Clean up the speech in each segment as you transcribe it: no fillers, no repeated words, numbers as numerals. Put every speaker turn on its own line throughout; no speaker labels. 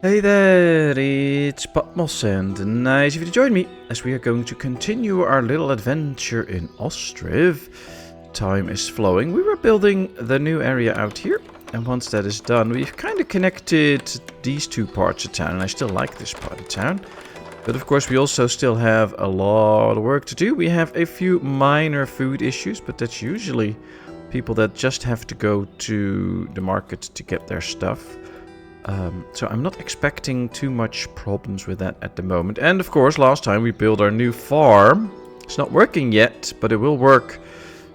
Hey there, it's Patmos and nice of you to join me as we are going to continue our little adventure in Ostriv. Time is flowing. We were building the new area out here, and once that is done, we've kind of connected these two parts of town, and I still like this part of town. But of course we also still have a lot of work to do. We have a few minor food issues, but that's usually people that just have to go to the market to get their stuff. So I'm not expecting too much problems with that at the moment. And of course, last time we built our new farm. It's not working yet, but it will work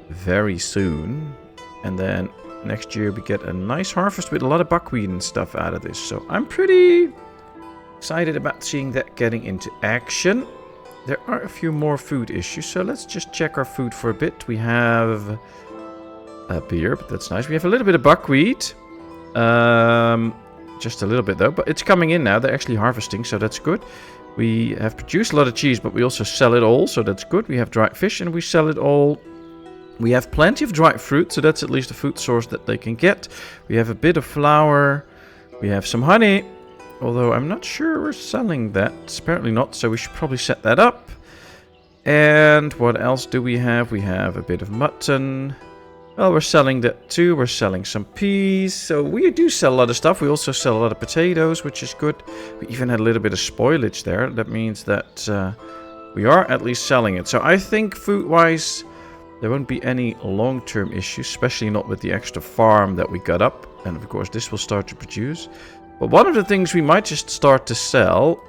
very soon. And then next year we get a nice harvest with a lot of buckwheat and stuff out of this. So I'm pretty excited about seeing that getting into action. There are a few more food issues, so let's just check our food for a bit. We have a beer, but that's nice. We have a little bit of buckwheat. Just a little bit though, but it's coming in now. They're actually harvesting, so that's good. We have produced a lot of cheese, but we also sell it all, so that's good. We have dried fish and we sell it all. We have plenty of dried fruit, so that's at least a food source that they can get. We have a bit of flour. We have some honey, although I'm not sure we're selling that. Apparently not, so we should probably set that up. And what else do we have? We have a bit of mutton. Well, we're selling that too. We're selling some peas. So we do sell a lot of stuff. We also sell a lot of potatoes, which is good. We even had a little bit of spoilage there. That means that we are at least selling it. So I think food-wise, there won't be any long-term issues, especially not with the extra farm that we got up. And of course, this will start to produce. But one of the things we might just start to sell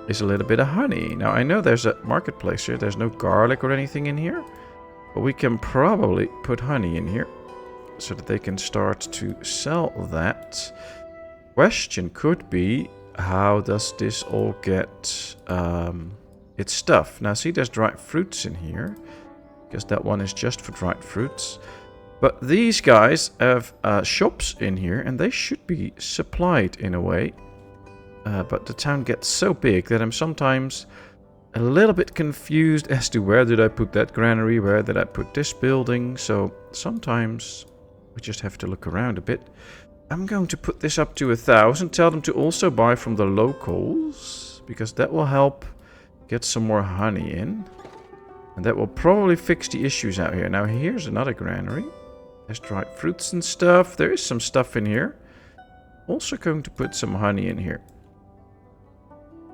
is a little bit of honey. Now, I know there's a marketplace here. There's no garlic or anything in here. But we can probably put honey in here so that they can start to sell that. Question could be, how does this all get its stuff? Now see, there's dried fruits in here. Because that one is just for dried fruits. But these guys have shops in here and they should be supplied in a way. But the town gets so big that I'm sometimes a little bit confused as to where did I put that granary, where did I put this building. So sometimes we just have to look around a bit. I'm going to put this up to 1,000. Tell them to also buy from the locals, because that will help get some more honey in. And that will probably fix the issues out here. Now here's another granary. There's dried fruits and stuff. There is some stuff in here. Also going to put some honey in here.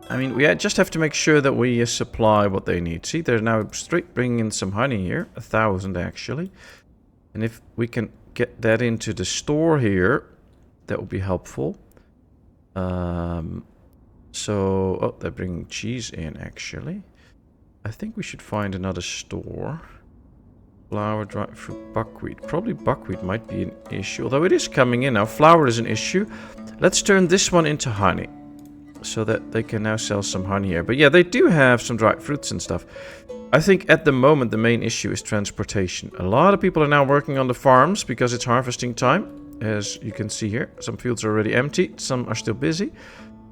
I mean, we just have to make sure that we supply what they need. See, they're now straight bringing in some honey here. 1,000 actually. And if we can get that into the store here, that will be helpful. Oh, they're bringing cheese in actually. I think we should find another store. Flour, dried fruit, buckwheat. Probably buckwheat might be an issue, although it is coming in now. Flour is an issue. Let's turn this one into honey, so that they can now sell some honey here. But yeah, they do have some dried fruits and stuff. I think at the moment the main issue is transportation. A lot of people are now working on the farms because it's harvesting time. As you can see here, some fields are already empty, some are still busy.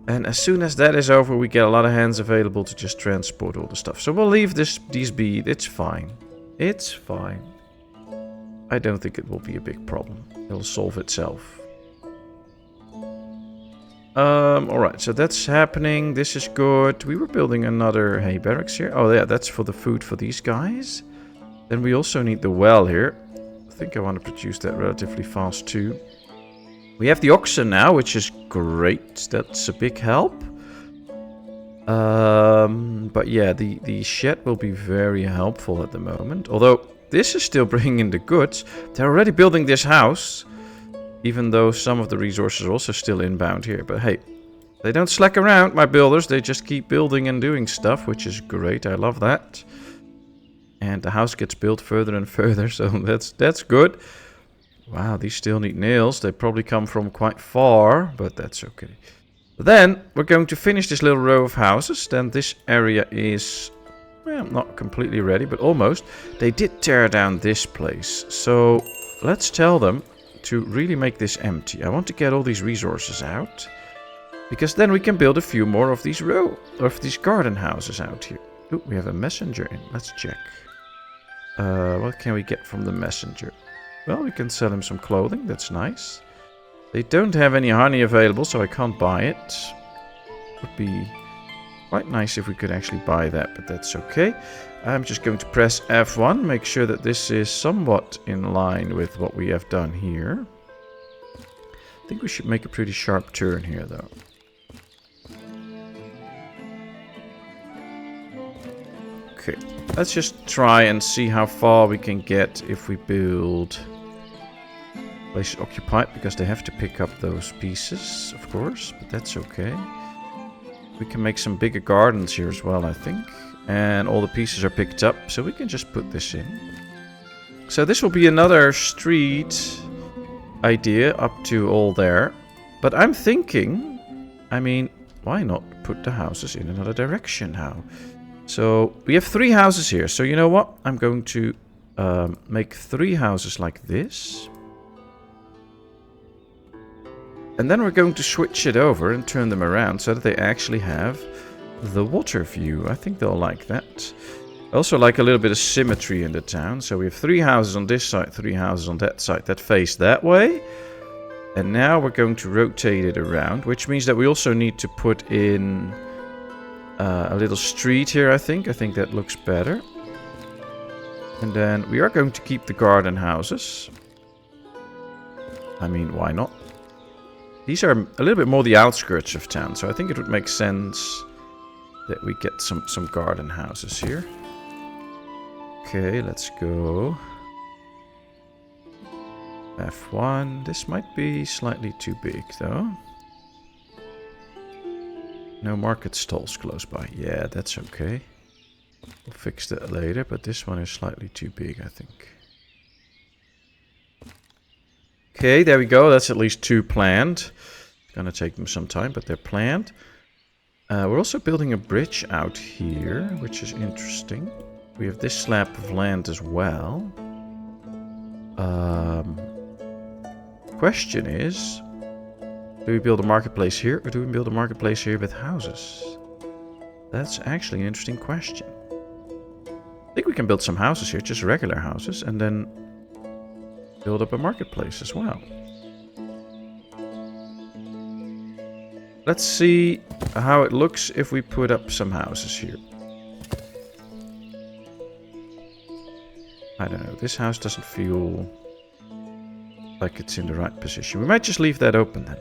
And as soon as that is over, we get a lot of hands available to just transport all the stuff. So we'll leave these be. It's fine. It's fine. I don't think it will be a big problem. It'll solve itself. Alright, so that's happening. This is good. We were building another hay barracks here. Oh yeah, that's for the food for these guys. Then we also need the well here. I think I want to produce that relatively fast too. We have the oxen now, which is great. That's a big help. But yeah, the shed will be very helpful at the moment. Although, this is still bringing in the goods. They're already building this house. Even though some of the resources are also still inbound here. But hey, they don't slack around, my builders. They just keep building and doing stuff, which is great. I love that. And the house gets built further and further, so that's good. Wow, these still need nails. They probably come from quite far, but that's okay. Then we're going to finish this little row of houses. Then this area is, well, not completely ready, but almost. They did tear down this place. So let's tell them to really make this empty. I want to get all these resources out, because then we can build a few more of these garden houses out here. Ooh, we have a messenger in. Let's check. What can we get from the messenger? Well, we can sell him some clothing. That's nice. They don't have any honey available, so I can't buy it. Would be quite nice if we could actually buy that, but that's okay. I'm just going to press F1, make sure that this is somewhat in line with what we have done here. I think we should make a pretty sharp turn here, though. Okay, let's just try and see how far we can get if we build places occupied, because they have to pick up those pieces, of course, but that's okay. We can make some bigger gardens here as well, I think. And all the pieces are picked up, so we can just put this in. So this will be another street idea up to all there. But I'm thinking, I mean, why not put the houses in another direction now? So we have 3 houses here. So you know what? I'm going to make 3 houses like this. And then we're going to switch it over and turn them around so that they actually have the water view. I think they'll like that. I also like a little bit of symmetry in the town. So we have 3 houses on this side, 3 houses on that side that face that way. And now we're going to rotate it around, which means that we also need to put in a little street here, I think. I think that looks better. And then we are going to keep the garden houses. I mean, why not? These are a little bit more the outskirts of town, so I think it would make sense that we get some garden houses here. Okay, let's go. F1. This might be slightly too big, though. No market stalls close by. Yeah, that's okay. We'll fix that later, but this one is slightly too big, I think. Okay, there we go. That's at least 2 planned. It's gonna take them some time, but they're planned. We're also building a bridge out here, which is interesting. We have this slab of land as well. Question is, do we build a marketplace here, or do we build a marketplace here with houses? That's actually an interesting question. I think we can build some houses here, just regular houses, and then build up a marketplace as well. Let's see how it looks if we put up some houses here. I don't know, this house doesn't feel like it's in the right position. We might just leave that open then.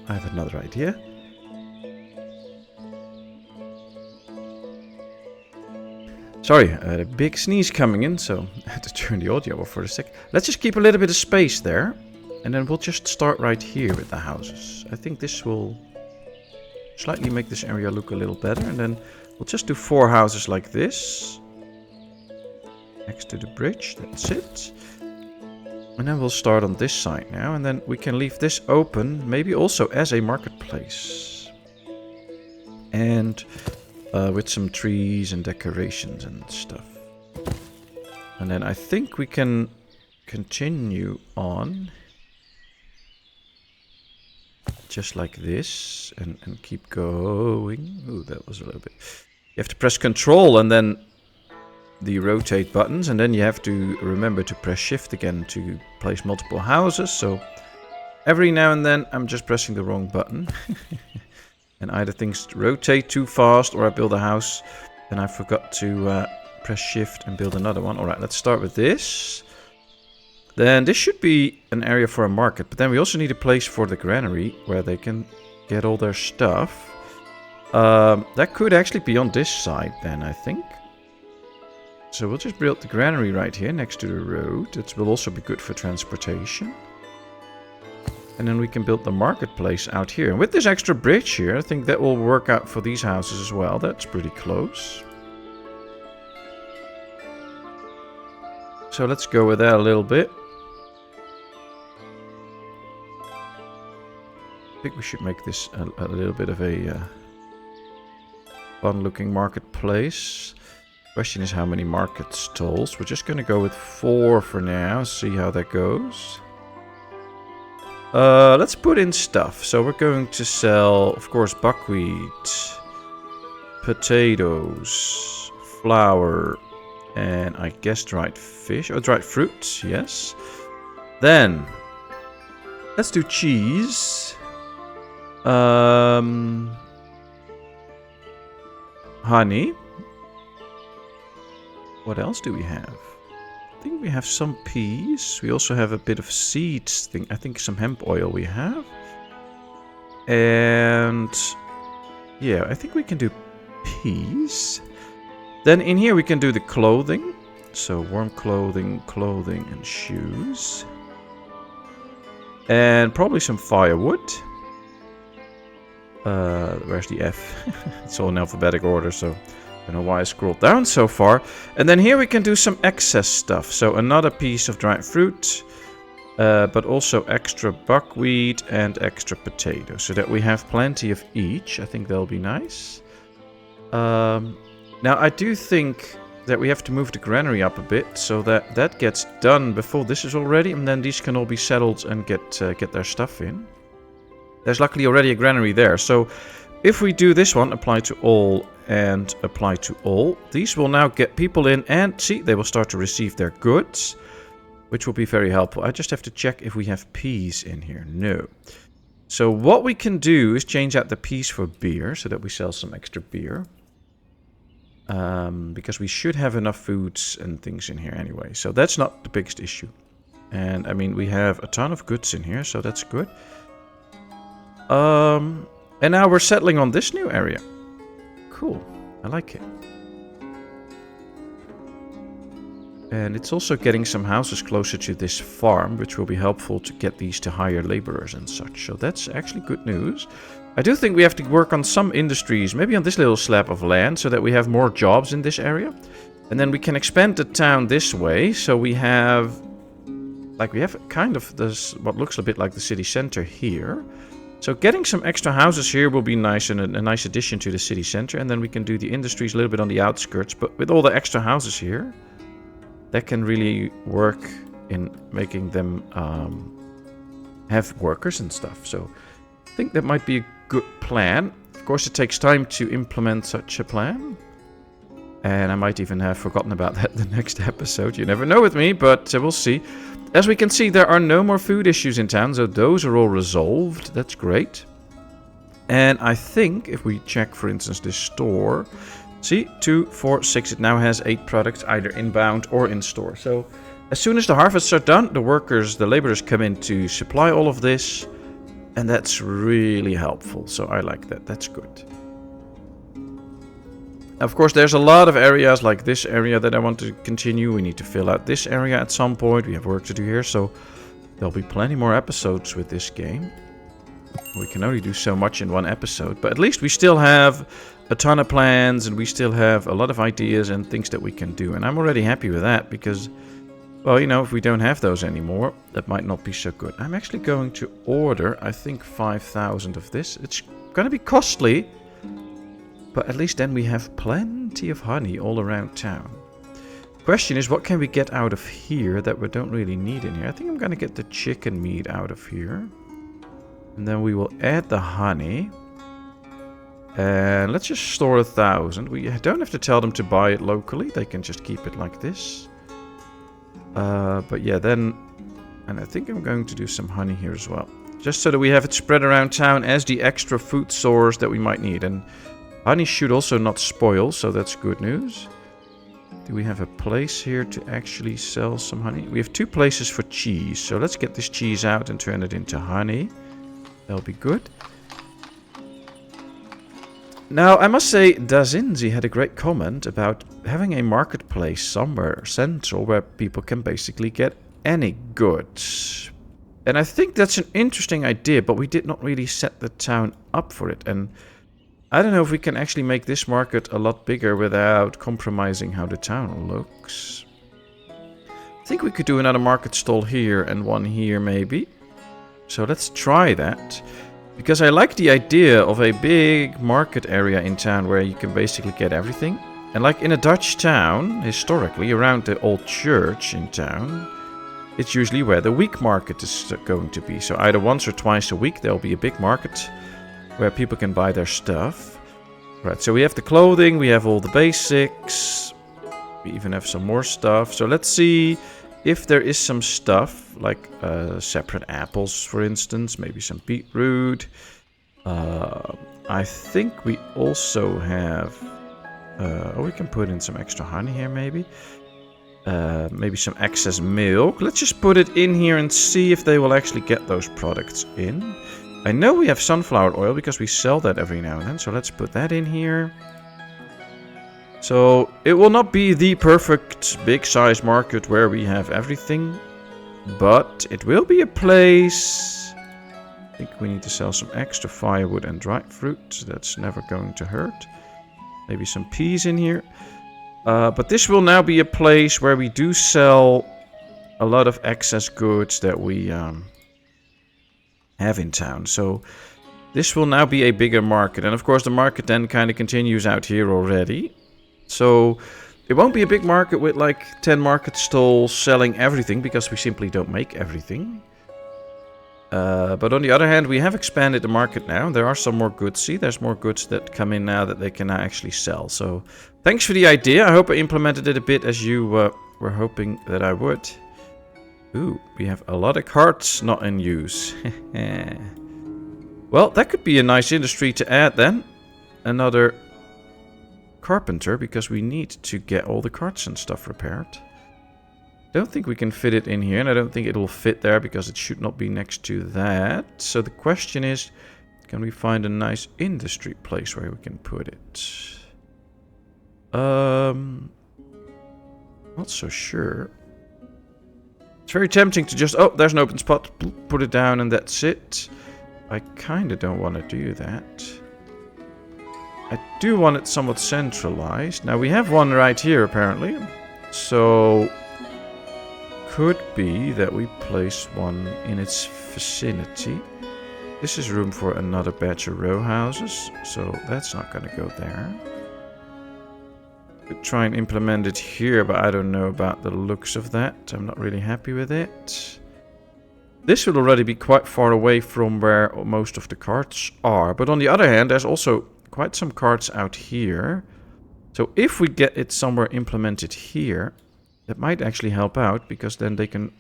I have another idea. Sorry, I had a big sneeze coming in, so I had to turn the audio off for a sec. Let's just keep a little bit of space there. And then we'll just start right here with the houses. I think this will slightly make this area look a little better. And then we'll just do 4 houses like this. Next to the bridge, that's it. And then we'll start on this side now. And then we can leave this open, maybe also as a marketplace. And with some trees and decorations and stuff. And then I think we can continue on. Just like this, and keep going. Ooh, that was a little bit... You have to press Control and then the rotate buttons, and then you have to remember to press Shift again to place multiple houses. So every now and then I'm just pressing the wrong button. And either things rotate too fast, or I build a house and I forgot to press Shift and build another one. Alright, let's start with this. Then this should be an area for a market, but then we also need a place for the granary where they can get all their stuff. That could actually be on this side then, I think. So we'll just build the granary right here next to the road. It will also be good for transportation. And then we can build the marketplace out here. And with this extra bridge here, I think that will work out for these houses as well. That's pretty close. So let's go with that a little bit. I think we should make this a little bit of a fun-looking marketplace. Question is how many market stalls. We're just going to go with 4 for now. See how that goes. Let's put in stuff. So we're going to sell, of course, buckwheat, potatoes, flour, and I guess dried fish. Oh, dried fruits, yes. Then, let's do cheese. Honey. What else do we have? I think we have some peas. We also have a bit of seeds thing. I think some hemp oil we have. And yeah, I think we can do peas. Then in here we can do the clothing. So warm clothing, clothing and shoes. And probably some firewood. Where's the F? It's all in alphabetic order, so I don't know why I scrolled down so far. And then here we can do some excess stuff. So another piece of dried fruit, but also extra buckwheat and extra potatoes, so that we have plenty of each. I think that'll be nice. Now I do think that we have to move the granary up a bit, so that that gets done before this is all ready, and then these can all be settled and get their stuff in. There's luckily already a granary there, so if we do this one, apply to all and apply to all, these will now get people in, and see, they will start to receive their goods, which will be very helpful. I just have to check if we have peas in here. No. So what we can do is change out the peas for beer, so that we sell some extra beer. Because we should have enough foods and things in here anyway. So that's not the biggest issue. And I mean, we have a ton of goods in here, so that's good. And now we're settling on this new area. Cool. I like it. And it's also getting some houses closer to this farm, which will be helpful to get these to hire laborers and such. So that's actually good news. I do think we have to work on some industries, maybe on this little slab of land, so that we have more jobs in this area. And then we can expand the town this way, so we have... like, we have kind of this, what looks a bit like the city center here. So getting some extra houses here will be nice, and a nice addition to the city center. And then we can do the industries a little bit on the outskirts. But with all the extra houses here, that can really work in making them have workers and stuff. So I think that might be a good plan. Of course, it takes time to implement such a plan. And I might even have forgotten about that the next episode. You never know with me, but we'll see. As we can see, there are no more food issues in town, so those are all resolved. That's great. And I think if we check, for instance, this store... see, 2, 4, 6, it now has 8 products, either inbound or in store. So as soon as the harvests are done, the workers, the laborers come in to supply all of this. And that's really helpful. So I like that. That's good. Of course, there's a lot of areas like this area that I want to continue. We need to fill out this area at some point. We have work to do here, so there'll be plenty more episodes with this game. We can only do so much in one episode, but at least we still have a ton of plans, and we still have a lot of ideas and things that we can do. And I'm already happy with that, because, well, you know, if we don't have those anymore, that might not be so good. I'm actually going to order, I think, 5,000 of this. It's going to be costly. But at least then we have plenty of honey all around town. Question is, what can we get out of here that we don't really need in here? I think I'm going to get the chicken meat out of here. And then we will add the honey. And let's just store 1,000. We don't have to tell them to buy it locally. They can just keep it like this. But yeah, then... and I think I'm going to do some honey here as well. Just so that we have it spread around town as the extra food source that we might need. And honey should also not spoil, so that's good news. Do we have a place here to actually sell some honey? We have 2 places for cheese, so let's get this cheese out and turn it into honey. That'll be good. Now, I must say, Dazinzi had a great comment about having a marketplace somewhere central where people can basically get any goods. And I think that's an interesting idea, but we did not really set the town up for it. And I don't know if we can actually make this market a lot bigger without compromising how the town looks. I think we could do another market stall here and one here maybe. So let's try that. Because I like the idea of a big market area in town where you can basically get everything. And like in a Dutch town, historically, around the old church in town, it's usually where the week market is going to be. So either once or twice a week there'll be a big market where people can buy their stuff. Right, so we have the clothing, we have all the basics. We even have some more stuff. So let's see if there is some stuff, like separate apples, for instance. Maybe some beetroot. I think we also have... oh, we can put in some extra honey here, maybe. Maybe some excess milk. Let's just put it in here and see if they will actually get those products in. I know we have sunflower oil because we sell that every now and then. So let's put that in here. So it will not be the perfect big size market where we have everything. But it will be a place. I think we need to sell some extra firewood and dried fruit. That's never going to hurt. Maybe some peas in here. But this will now be a place where we do sell a lot of excess goods that we have in town. So this will now be a bigger market. And of course the market then kind of continues out here already. So it won't be a big market with like 10 market stalls selling everything, because we simply don't make everything. But on the other hand, we have expanded the market now. There are some more goods. See, there's more goods that come in now that they can now actually sell. So thanks for the idea. I hope I implemented it a bit as you were hoping that I would. Ooh, we have a lot of carts not in use. Well, that could be a nice industry to add then. Another carpenter, because we need to get all the carts and stuff repaired. Don't think we can fit it in here, and I don't think it will fit there because it should not be next to that. So the question is, can we find a nice industry place where we can put it? Not so sure. It's very tempting to just, oh, there's an open spot, put it down and that's it. I kind of don't want to do that. I do want it somewhat centralized. Now we have one right here apparently. So could be that we place one in its vicinity. This is room for another batch of row houses, so that's not going to go there. Could try and implement it here, but I don't know about the looks of that. I'm not really happy with it. This will already be quite far away from where most of the carts are. But on the other hand, there's also quite some carts out here. So if we get it somewhere implemented here, that might actually help out, because then they can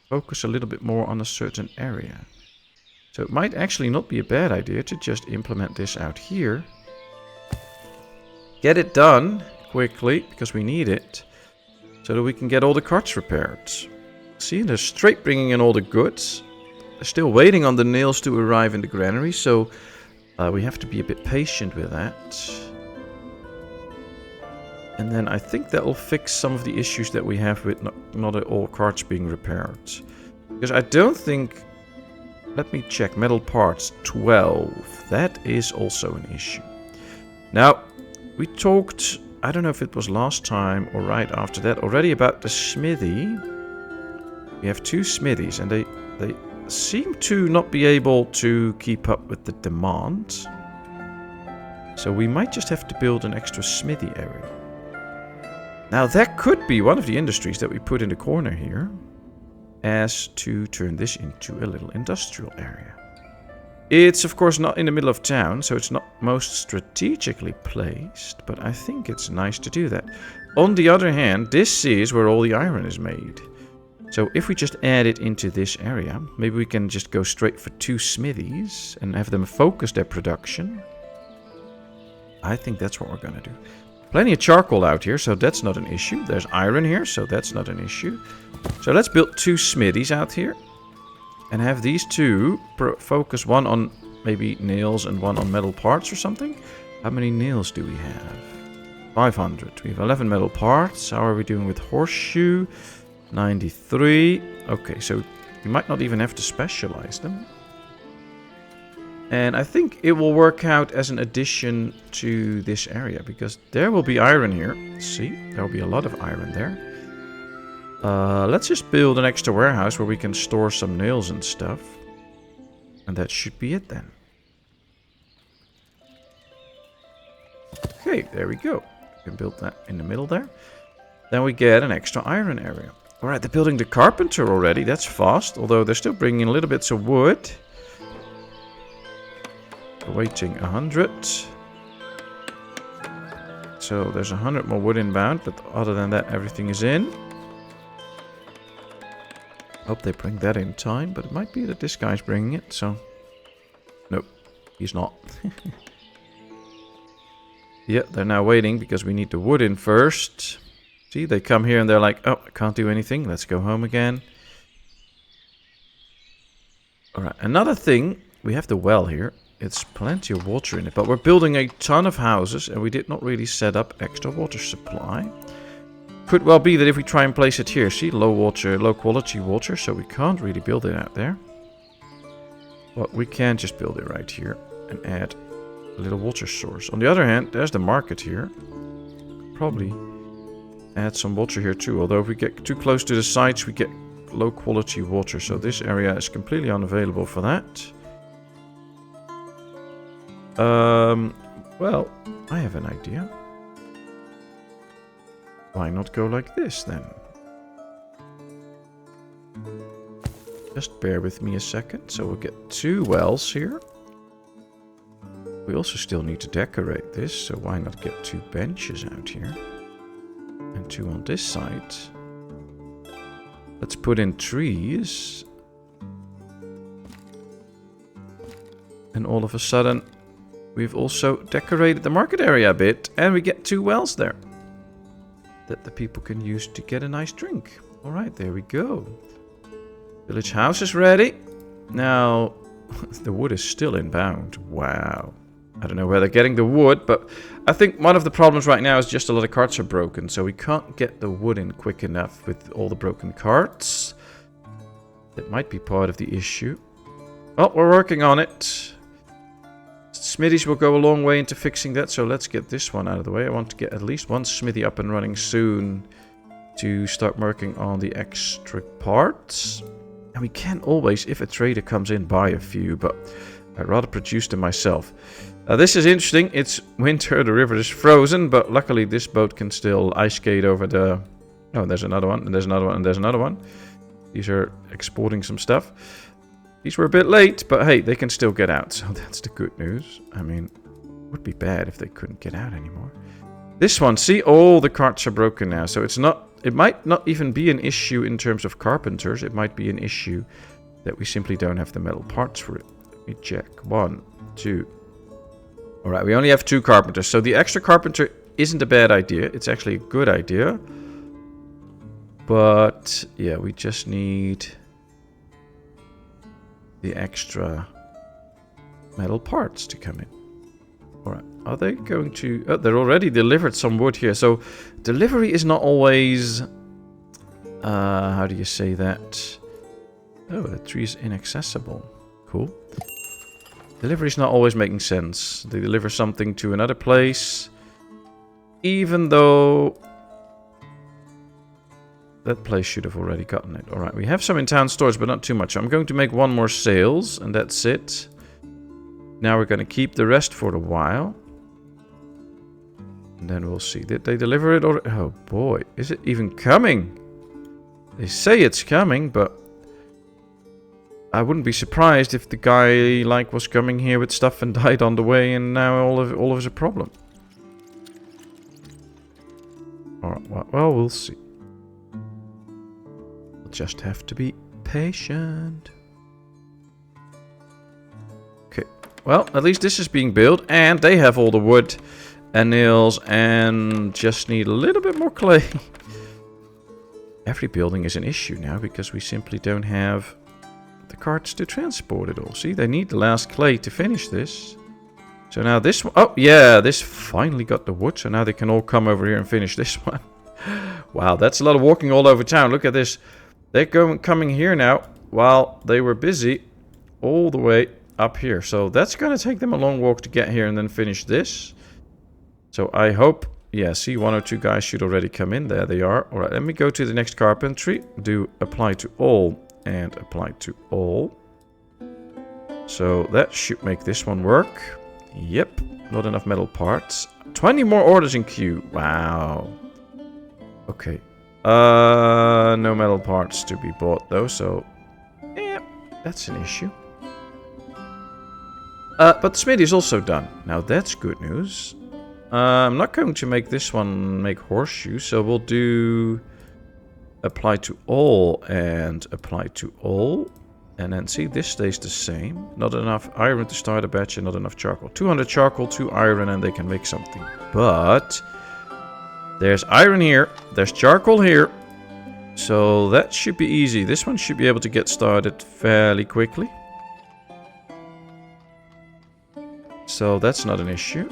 focus a little bit more on a certain area. So it might actually not be a bad idea to just implement this out here. Get it done quickly, because we need it, so that we can get all the carts repaired. See, they're straight bringing in all the goods. They're still waiting on the nails to arrive in the granary, so we have to be a bit patient with that. And then I think that will fix some of the issues that we have with not all carts being repaired. Because I don't think... Let me check. Metal parts 12. That is also an issue. Now, we talked... I don't know if it was last time or right after that already about the smithy. We have 2 smithies and they seem to not be able to keep up with the demand. So we might just have to build an extra smithy area. Now that could be one of the industries that we put in the corner here, as to turn this into a little industrial area. It's of course not in the middle of town, so it's not most strategically placed, but I think it's nice to do that. On the other hand, this is where all the iron is made. So if we just add it into this area, maybe we can just go straight for 2 smithies and have them focus their production. I think that's what we're going to do. Plenty of charcoal out here, so that's not an issue. There's iron here, so that's not an issue. So let's build 2 smithies out here. And have these 2 focus, one on maybe nails and one on metal parts or something. How many nails do we have? 500. We have 11 metal parts. How are we doing with horseshoe? 93. Okay, so we might not even have to specialize them. And I think it will work out as an addition to this area, because there will be iron here. See, there will be a lot of iron there. Let's just build an extra warehouse where we can store some nails and stuff. And that should be it then. Okay, there we go. We can build that in the middle there. Then we get an extra iron area. Alright, they're building the carpenter already. That's fast, although they're still bringing in little bits of wood. Waiting 100. So there's 100 more wood inbound, but other than that, everything is in. Hope they bring that in time, but it might be that this guy's bringing it, so... Nope, He's not. Yeah, they're now waiting because we need the wood in first. See, they come here and they're like, oh, I can't do anything. Let's go home again. Alright, another thing. We have the well here. It's plenty of water in it. But we're building a ton of houses and we did not really set up extra water supply. Could well be that if we try and place it here. See, low quality water. So we can't really build it out there. But we can just build it right here. And add a little water source. On the other hand, there's the market here. Probably add some water here too. Although if we get too close to the sites, we get low quality water. So this area is completely unavailable for that. Well, I have an idea. Why not go like this then? Just bear with me a second. So we'll get 2 wells here. We also still need to decorate this, so why not get 2 benches out here? And 2 on this side. Let's put in trees. And all of a sudden, we've also decorated the market area a bit, and we get 2 wells there. That the people can use to get a nice drink. Alright, there we go. Village house is ready. Now, the wood is still inbound. Wow. I don't know where they're getting the wood, but I think one of the problems right now is just a lot of carts are broken. So we can't get the wood in quick enough with all the broken carts. That might be part of the issue. Well, we're working on it. Smithies will go a long way into fixing that, so let's get this one out of the way. I want to get at least one smithy up and running soon to start working on the extra parts. And we can always, if a trader comes in, buy a few, but I'd rather produce them myself. This is interesting. It's winter, the river is frozen, but luckily this boat can still ice skate over the... Oh, there's another one, and there's another one, and there's another one. These are exporting some stuff. These were a bit late, but hey, they can still get out, so that's the good news. I mean, it would be bad if they couldn't get out anymore. This one, see, all the carts are broken now, so it's not... It might not even be an issue in terms of carpenters. It might be an issue that we simply don't have the metal parts for it. Let me check. 1, 2... Alright, we only have 2 carpenters, so the extra carpenter isn't a bad idea. It's actually a good idea. But, yeah, we just need the extra metal parts to come in. Alright, are they going to... Oh, they're already delivered some wood here. So, delivery is not always... how do you say that? Oh, the tree is inaccessible. Cool. Delivery is not always making sense. They deliver something to another place, even though that place should have already gotten it. Alright, we have some in town stores, but not too much. I'm going to make 1 more sales, and that's it. Now we're going to keep the rest for a while. And then we'll see. Did they deliver it already? Oh boy, is it even coming? They say it's coming, but I wouldn't be surprised if the guy was coming here with stuff and died on the way, and now all of it is a problem. Alright, well, we'll see. We'll just have to be patient. Okay, well, at least this is being built, and they have all the wood and nails, and just need a little bit more clay. Every building is an issue now, because we simply don't have the carts to transport it all. See, they need the last clay to finish this. So now this one... Oh, yeah, this finally got the wood. So now they can all come over here and finish this one. Wow, that's a lot of walking all over town. Look at this. They're coming here now while they were busy all the way up here. So that's going to take them a long walk to get here and then finish this. So I hope... Yeah, see, 1 or 2 guys should already come in. There they are. All right, let me go to the next carpentry. Do apply to all. And apply to all. So that should make this one work. Yep, not enough metal parts. 20 more orders in queue. Wow. Okay. No metal parts to be bought though, so yeah, that's an issue. But the smithy is also done. Now that's good news. I'm not going to make this one make horseshoes, so we'll do apply to all and apply to all. And then see, this stays the same. Not enough iron to start a batch and not enough charcoal. 200 charcoal, 2 iron, and they can make something. But there's iron here, there's charcoal here. So that should be easy. This one should be able to get started fairly quickly. So that's not an issue.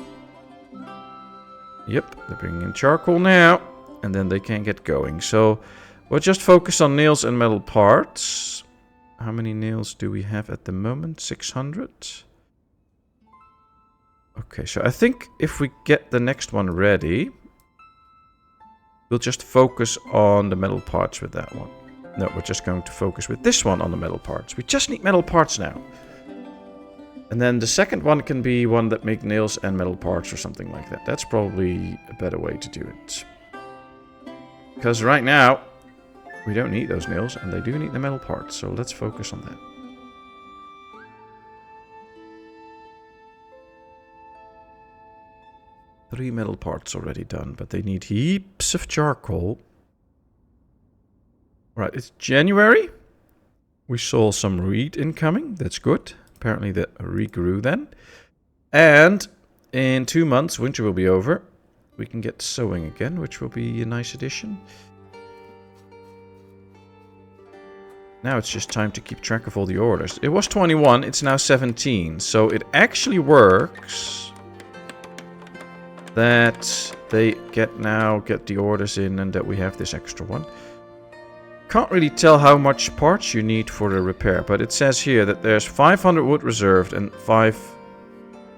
Yep, they're bringing in charcoal now. And then they can get going. So we'll just focus on nails and metal parts. How many nails do we have at the moment? 600. Okay, so I think if we get the next one ready, we'll just focus on the metal parts with that one. No, we're just going to focus with this one on the metal parts. We just need metal parts now. And then the second one can be one that makes nails and metal parts or something like that. That's probably a better way to do it. Because right now, we don't need those nails, and they do need the metal parts, so let's focus on that. Three metal parts already done, but they need heaps of charcoal. Right, it's January. We saw some wheat incoming, that's good. Apparently that regrew then. And in 2 months, winter will be over. We can get sowing again, which will be a nice addition. Now it's just time to keep track of all the orders. It was 21, it's now 17. So it actually works that they get the orders in and that we have this extra one. Can't really tell how much parts you need for the repair, but it says here that there's 500 wood reserved and 5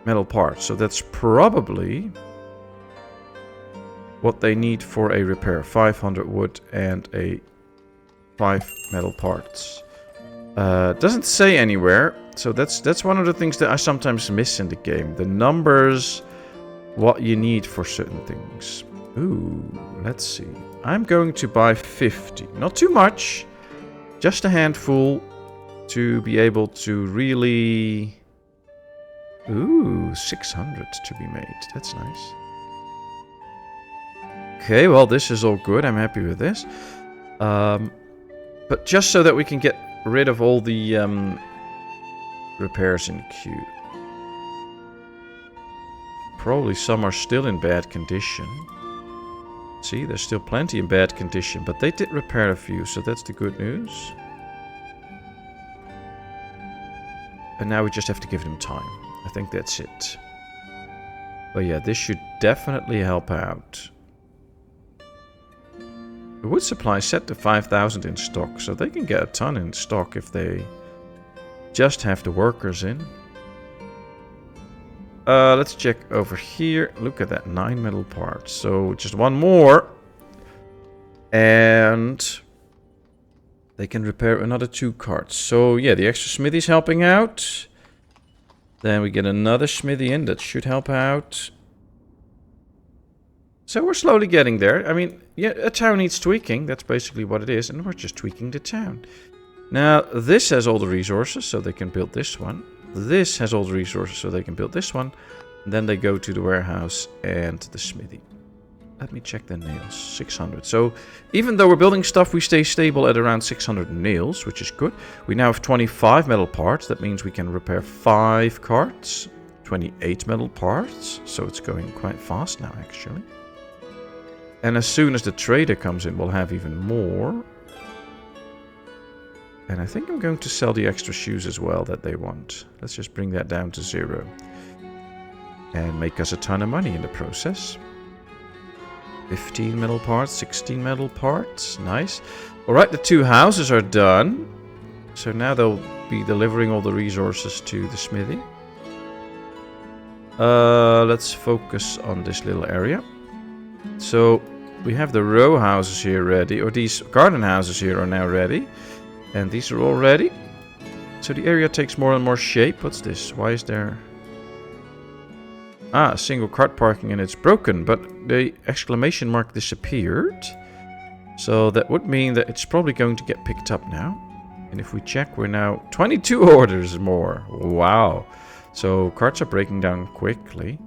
metal parts. So that's probably what they need for a repair. 500 wood and 5 metal parts. Doesn't say anywhere, so that's one of the things that I sometimes miss in the game. The numbers, what you need for certain things. Ooh, let's see. I'm going to buy 50. Not too much, just a handful to be able to really... Ooh, 600 to be made. That's nice. Okay, well, this is all good. I'm happy with this. But just so that we can get rid of all the repairs in the queue. Probably some are still in bad condition. See, there's still plenty in bad condition, but they did repair a few, so that's the good news. And now we just have to give them time. I think that's it. But yeah, this should definitely help out. The wood supply is set to 5,000 in stock, so they can get a ton in stock if they just have the workers in. Let's check over here. Look at that, 9 metal parts. So just one more. And they can repair another 2 carts. So yeah, the extra smithy's helping out. Then we get another smithy in that should help out. So we're slowly getting there. I mean, yeah, a town needs tweaking. That's basically what it is. And we're just tweaking the town. Now, this has all the resources, so they can build this one. This has all the resources, so they can build this one. And then they go to the warehouse and the smithy. Let me check the nails. 600. So even though we're building stuff, we stay stable at around 600 nails, which is good. We now have 25 metal parts. That means we can repair 5 carts. 28 metal parts. So it's going quite fast now, actually. And as soon as the trader comes in, we'll have even more. And I think I'm going to sell the extra shoes as well that they want. Let's just bring that down to 0. And make us a ton of money in the process. 15 metal parts, 16 metal parts. Nice. Alright, the 2 houses are done. So now they'll be delivering all the resources to the smithy. Let's focus on this little area. So we have the row houses here ready. Or these garden houses here are now ready. And these are all ready. So the area takes more and more shape. What's this? Why is there... Ah, single cart parking and it's broken. But the exclamation mark disappeared. So that would mean that it's probably going to get picked up now. And if we check, we're now 22 orders more. Wow. So carts are breaking down quickly.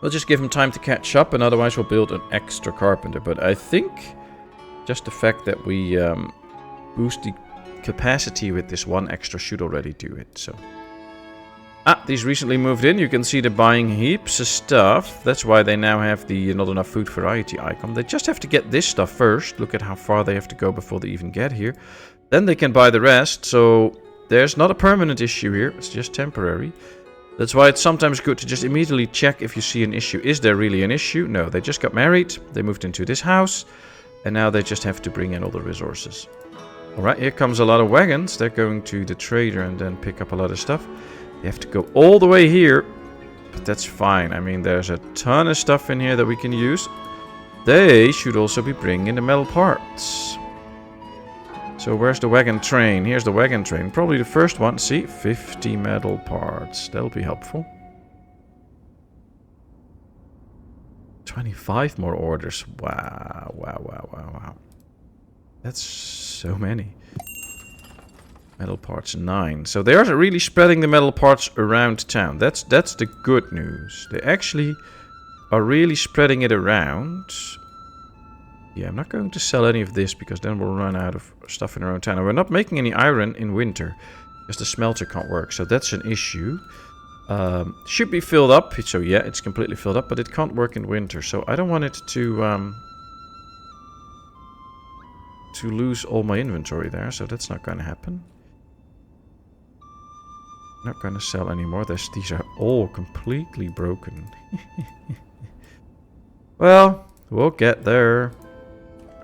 We'll just give them time to catch up. And otherwise we'll build an extra carpenter. But I think... just the fact that we boost the capacity with this one extra should already do it. So, these recently moved in. You can see they're buying heaps of stuff. That's why they now have the not enough food variety icon. They just have to get this stuff first. Look at how far they have to go before they even get here. Then they can buy the rest. So there's not a permanent issue here. It's just temporary. That's why it's sometimes good to just immediately check if you see an issue. Is there really an issue? No, they just got married. They moved into this house. And now they just have to bring in all the resources. Alright, here comes a lot of wagons. They're going to the trader and then pick up a lot of stuff. They have to go all the way here. But that's fine. I mean, there's a ton of stuff in here that we can use. They should also be bringing in the metal parts. So where's the wagon train? Here's the wagon train. Probably the first one. See, 50 metal parts. That'll be helpful. 25 more orders. Wow, wow, wow, wow, wow. That's so many. Metal parts 9. So they are really spreading the metal parts around town. That's the good news. They actually are really spreading it around. Yeah, I'm not going to sell any of this because then we'll run out of stuff in our own town. And we're not making any iron in winter because the smelter can't work. So that's an issue. Should be filled up. So yeah, it's completely filled up, but it can't work in winter. So I don't want it to lose all my inventory there. So that's not going to happen. Not going to sell anymore. These are all completely broken. Well, we'll get there.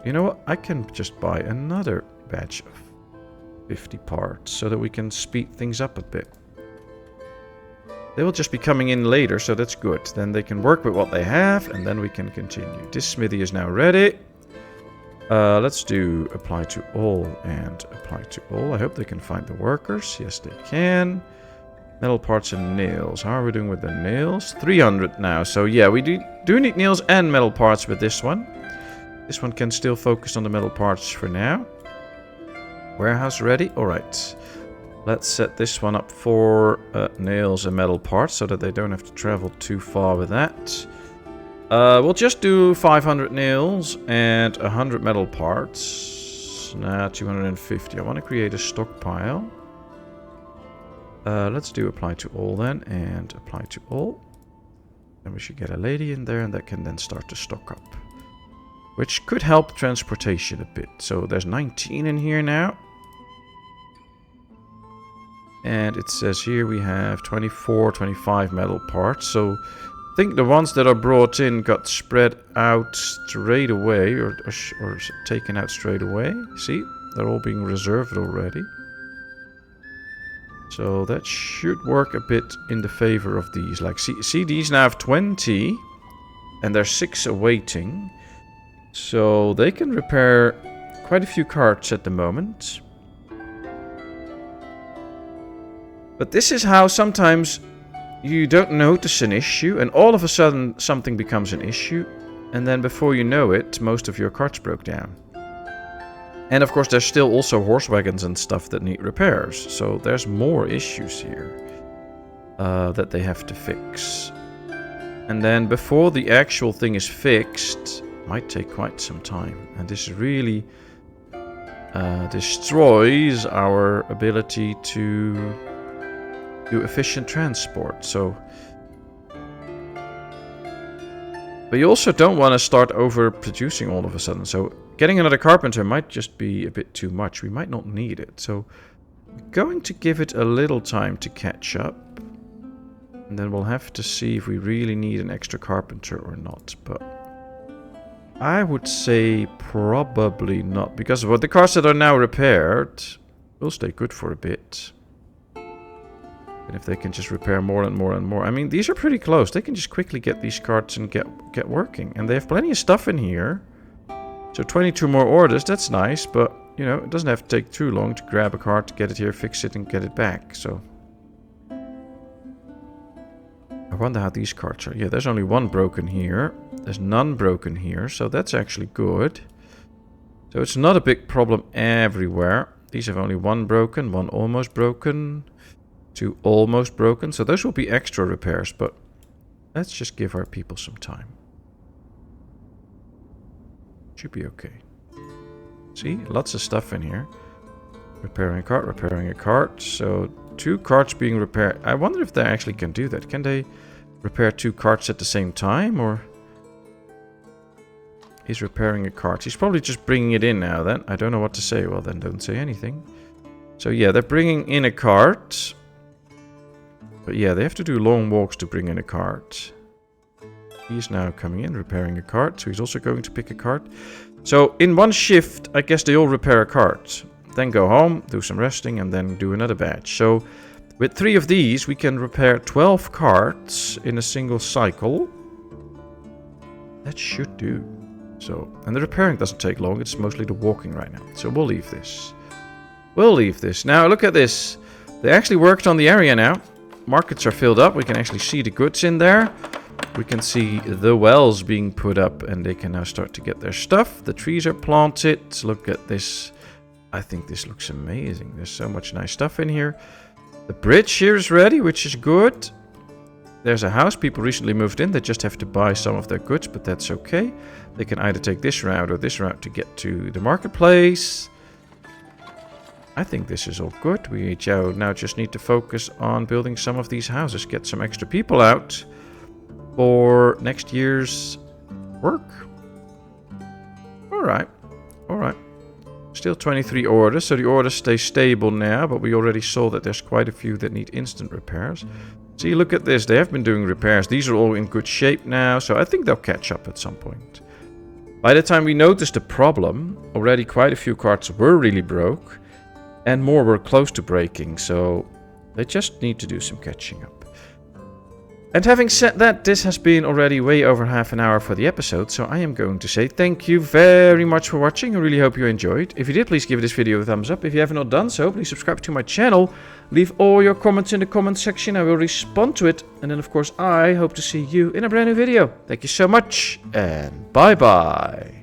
You know what? I can just buy another batch of 50 parts so that we can speed things up a bit. They will just be coming in later, so that's good. Then they can work with what they have, and then we can continue. This smithy is now ready. Let's do apply to all and apply to all. I hope they can find the workers. Yes, they can. Metal parts and nails. How are we doing with the nails? 300 now. So yeah, we do need nails and metal parts with this one. This one can still focus on the metal parts for now. Warehouse ready? Alright. Let's set this one up for nails and metal parts so that they don't have to travel too far with that. We'll just do 500 nails and 100 metal parts. Nah, 250. I want to create a stockpile. Let's do apply to all then, and apply to all. And we should get a lady in there, and that can then start to stock up. Which could help transportation a bit. So there's 19 in here now. And it says here we have 24, 25 metal parts. So I think the ones that are brought in got spread out straight away, or taken out straight away. See, they're all being reserved already. So that should work a bit in the favor of these. Like, see these now have 20, and there's 6 awaiting. So they can repair quite a few carts at the moment. But this is how sometimes you don't notice an issue, and all of a sudden something becomes an issue, and then before you know it, most of your carts broke down. And of course there's still also horse wagons and stuff that need repairs, so there's more issues here that they have to fix. And then before the actual thing is fixed, it might take quite some time, and this really destroys our ability to do efficient transport. So, but you also don't want to start overproducing all of a sudden. So getting another carpenter might just be a bit too much. We might not need it. So we're going to give it a little time to catch up. And then we'll have to see if we really need an extra carpenter or not. But I would say probably not. Because what the cars that are now repaired will stay good for a bit. And if they can just repair more and more and more. I mean, these are pretty close. They can just quickly get these carts and get working. And they have plenty of stuff in here. So 22 more orders, that's nice. But, you know, it doesn't have to take too long to grab a cart, get it here, fix it, and get it back. So I wonder how these carts are. Yeah, there's only one broken here. There's none broken here. So that's actually good. So it's not a big problem everywhere. These have only one broken, one almost broken. 2 almost broken, so those will be extra repairs, but let's just give our people some time. Should be okay. See, lots of stuff in here. Repairing a cart, repairing a cart. So 2 carts being repaired. I wonder if they actually can do that. Can they repair 2 carts at the same time, or... He's repairing a cart. He's probably just bringing it in now then. I don't know what to say. Well then, don't say anything. So yeah, they're bringing in a cart. But yeah, they have to do long walks to bring in a cart. He's now coming in, repairing a cart. So he's also going to pick a cart. So in one shift, I guess they all repair a cart. Then go home, do some resting, and then do another batch. So with 3 of these, we can repair 12 carts in a single cycle. That should do. So, and the repairing doesn't take long. It's mostly the walking right now. So we'll leave this. We'll leave this. Now look at this. They actually worked on the area now. Markets are filled up. We can actually see the goods in there. We can see the wells being put up, and they can now start to get their stuff. The trees are planted. Look at this. I think this looks amazing. There's so much nice stuff in here. The bridge here is ready, which is good. There's a house. People recently moved in. They just have to buy some of their goods, but that's okay. They can either take this route or this route to get to the marketplace. I think this is all good. We now just need to focus on building some of these houses. Get some extra people out for next year's work. Alright. Alright. Still 23 orders, so the orders stay stable now, but we already saw that there's quite a few that need instant repairs. See, look at this. They have been doing repairs. These are all in good shape now, so I think they'll catch up at some point. By the time we noticed the problem, already quite a few carts were really broke, and more were close to breaking, so they just need to do some catching up. And having said that, this has been already way over half an hour for the episode, so I am going to say thank you very much for watching. I really hope you enjoyed. If you did, please give this video a thumbs up. If you have not done so, please subscribe to my channel. Leave all your comments in the comment section. I will respond to it. And then, of course, I hope to see you in a brand new video. Thank you so much, and bye-bye.